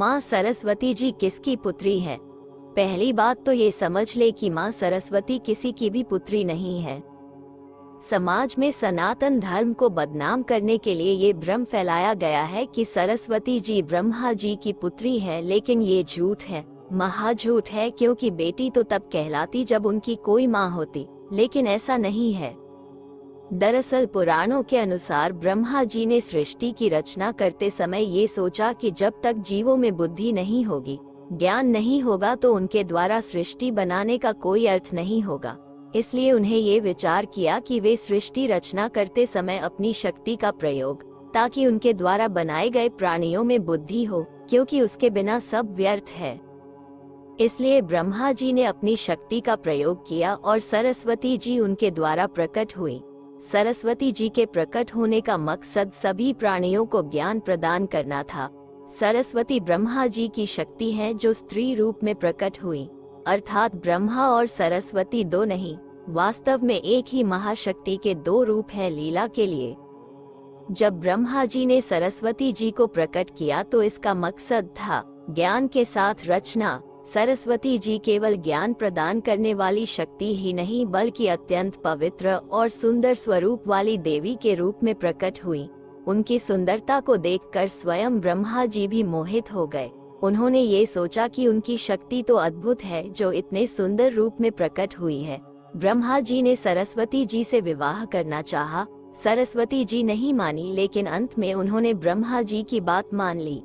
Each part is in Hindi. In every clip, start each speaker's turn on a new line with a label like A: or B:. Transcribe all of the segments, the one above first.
A: माँ सरस्वती जी किसकी पुत्री है? पहली बात तो ये समझ ले कि माँ सरस्वती किसी की भी पुत्री नहीं है। समाज में सनातन धर्म को बदनाम करने के लिए ये भ्रम फैलाया गया है कि सरस्वती जी ब्रह्मा जी की पुत्री है, लेकिन ये झूठ है, महाझूठ है, क्योंकि बेटी तो तब कहलाती जब उनकी कोई माँ होती, लेकिन ऐसा नहीं है। दरअसल पुराणों के अनुसार ब्रह्मा जी ने सृष्टि की रचना करते समय ये सोचा कि जब तक जीवों में बुद्धि नहीं होगी, ज्ञान नहीं होगा, तो उनके द्वारा सृष्टि बनाने का कोई अर्थ नहीं होगा। इसलिए उन्हें ये विचार किया कि वे सृष्टि रचना करते समय अपनी शक्ति का प्रयोग, ताकि उनके द्वारा बनाए गए प्राणियों में बुद्धि हो, क्योंकि उसके बिना सब व्यर्थ है। इसलिए ब्रह्मा जी ने अपनी शक्ति का प्रयोग किया और सरस्वती जी उनके द्वारा प्रकट हुई। सरस्वती जी के प्रकट होने का मकसद सभी प्राणियों को ज्ञान प्रदान करना था। सरस्वती ब्रह्मा जी की शक्ति है जो स्त्री रूप में प्रकट हुई, अर्थात ब्रह्मा और सरस्वती दो नहीं, वास्तव में एक ही महाशक्ति के दो रूप हैं लीला के लिए। जब ब्रह्मा जी ने सरस्वती जी को प्रकट किया तो इसका मकसद था ज्ञान के साथ रचना। सरस्वती जी केवल ज्ञान प्रदान करने वाली शक्ति ही नहीं, बल्कि अत्यंत पवित्र और सुंदर स्वरूप वाली देवी के रूप में प्रकट हुई। उनकी सुंदरता को देखकर स्वयं ब्रह्मा जी भी मोहित हो गए। उन्होंने ये सोचा कि उनकी शक्ति तो अद्भुत है जो इतने सुंदर रूप में प्रकट हुई है। ब्रह्मा जी ने सरस्वती जी से विवाह करना चाहा। सरस्वती जी नहीं मानी, लेकिन अंत में उन्होंने ब्रह्मा जी की बात मान ली।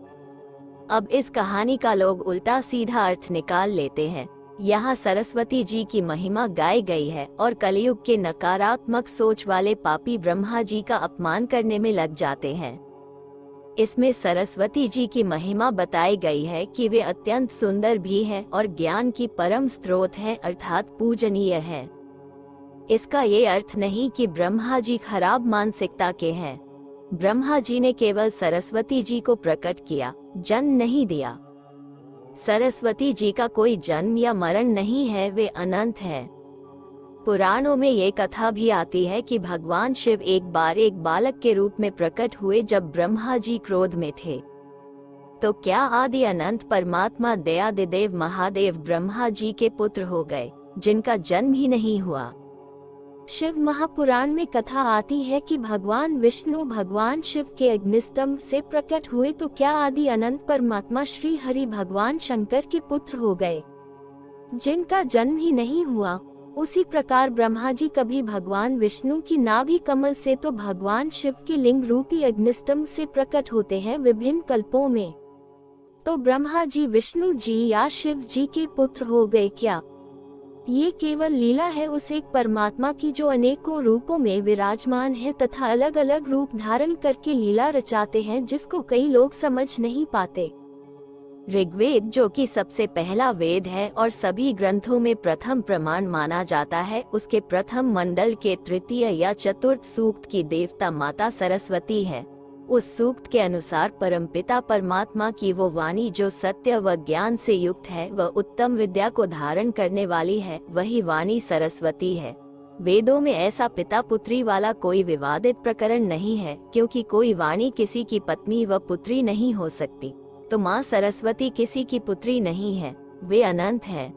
A: अब इस कहानी का लोग उल्टा सीधा अर्थ निकाल लेते हैं। यहाँ सरस्वती जी की महिमा गाई गई है और कलयुग के नकारात्मक सोच वाले पापी ब्रह्मा जी का अपमान करने में लग जाते हैं। इसमें सरस्वती जी की महिमा बताई गई है कि वे अत्यंत सुंदर भी हैं और ज्ञान की परम स्रोत हैं, अर्थात पूजनीय हैं। इसका ये अर्थ नहीं कि ब्रह्मा जी खराब मानसिकता के हैं। ब्रह्मा जी ने केवल सरस्वती जी को प्रकट किया, जन्म नहीं दिया। सरस्वती जी का कोई जन्म या मरण नहीं है, वे अनंत हैं। पुराणों में ये कथा भी आती है कि भगवान शिव एक बार एक बालक के रूप में प्रकट हुए जब ब्रह्मा जी क्रोध में थे। तो क्या आदि अनंत परमात्मा दयादिदेव महादेव ब्रह्मा जी के पुत्र हो गए, जिनका जन्म ही नहीं हुआ?
B: शिव महापुराण में कथा आती है कि भगवान विष्णु भगवान शिव के अग्निस्तंभ से प्रकट हुए, तो क्या आदि अनंत परमात्मा श्री हरि भगवान शंकर के पुत्र हो गए, जिनका जन्म ही नहीं हुआ? उसी प्रकार ब्रह्मा जी कभी भगवान विष्णु की नाभि कमल से तो भगवान शिव के लिंग रूपी अग्निस्तंभ से प्रकट होते हैं विभिन्न कल्पों में। तो ब्रह्मा जी विष्णु जी या शिव जी के पुत्र हो गए क्या? ये केवल लीला है उस एक परमात्मा की जो अनेकों रूपों में विराजमान है तथा अलग अलग रूप धारण करके लीला रचाते हैं, जिसको कई लोग समझ नहीं पाते।
A: ऋग्वेद, जो कि सबसे पहला वेद है और सभी ग्रंथों में प्रथम प्रमाण माना जाता है, उसके प्रथम मंडल के तृतीय या चतुर्थ सूक्त की देवता माता सरस्वती है। उस सूक्त के अनुसार परमपिता परमात्मा की वो वाणी जो सत्य व ज्ञान से युक्त है, वह उत्तम विद्या को धारण करने वाली है, वही वाणी सरस्वती है। वेदों में ऐसा पिता पुत्री वाला कोई विवादित प्रकरण नहीं है, क्योंकि कोई वाणी किसी की पत्नी व पुत्री नहीं हो सकती। तो माँ सरस्वती किसी की पुत्री नहीं है, वे अनंत हैं।